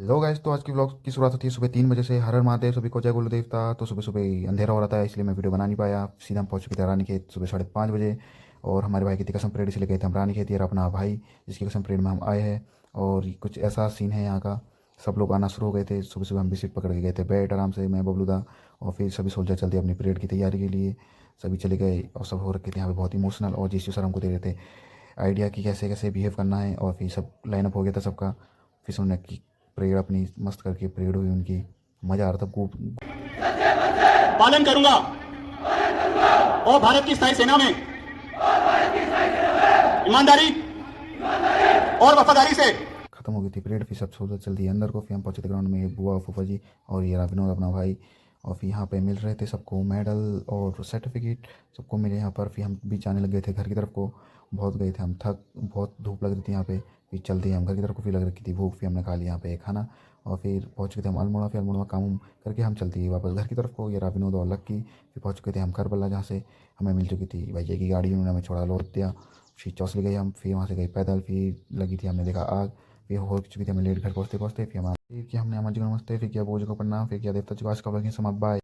लो guys, तो आज की व्लॉग की शुरुआत होती है सुबह 3 बजे से। हर हर महादेव, सभी को जय गुरु देवता। तो सुबह सुबह ही अंधेरा हो रहा था, इसलिए मैं वीडियो बना नहीं पाया। सीधा हम पहुंच चुके थे रानी खेत सुबह 5:30 बजे। और हमारे भाई की थी कसम परेड, इसलिए गए थे हम रानी खेत। ये रहा अपना भाई जिसकी कसम परेड में हम आए हैं। और कुछ ऐसा सीन है यहाँ का, सब लोग आना शुरू हो गए थे। सुबह सुबह हम भी सीट पकड़ के गए थे, बैठ आराम से, मैं बबलूदा। और फिर सभी सोल्जर चल दिए अपनी परेड की तैयारी के लिए। सभी चले गए और सब हो रखे थे यहाँ पे बहुत इमोशनल। और जीसू सर हमको दे रहे थे आइडिया कि कैसे कैसे बिहेव करना है। और फिर सब लाइनअप हो गया था सबका। फिर उन्होंने की परेड अपनी मस्त करके परेड हुई उनकी। मज़ा आ रहा था खूब। पालन करूंगा और भारत की स्थायी सेना में ईमानदारी और वफादारी से। खत्म हो गई थी परेड, फिर सब सोल्जर चल दिए अंदर को। फिर हम पहुंचे थे ग्राउंड में, बुआ फूफा जी और ये रहा विनोद अपना भाई। और फिर यहाँ पे मिल रहे थे सबको मेडल और सर्टिफिकेट, सबको मिले यहाँ पर। फिर हम भी जाने लग गए थे घर की तरफ को। बहुत गए थे हम, थक बहुत धूप लग रही थी यहाँ पे। फिर चलते ही हम घर की तरफ को, फिर लग रही थी भूख। फिर हमने खा लिया यहाँ पे खाना और फिर पहुँच चुके थे हम अल्मोड़ा। फिर अल्मोड़ा काम वाम करके हम चलते ही वापस घर की तरफ को। ये रहा विनोद और लक्की। फिर पहुँच चुके थे हम करबला, जहाँ से हमें मिल चुकी थी भैया की गाड़ी, उन्होंने हमें छोड़ा लौट दिया। फिर चौसली गए हम, फिर वहाँ से गए पैदल। फिर लगी थी, हमने देखा आग। फिर हो चुकी थी हमें लेट घर पहुँचते पहुँचते। फिर हमारा फिर किया हमने अमर जी को नमस्ते, फिर किया बोझ को प्रणाम, फिर किया देवता जी को आज का समाप्त। बाय।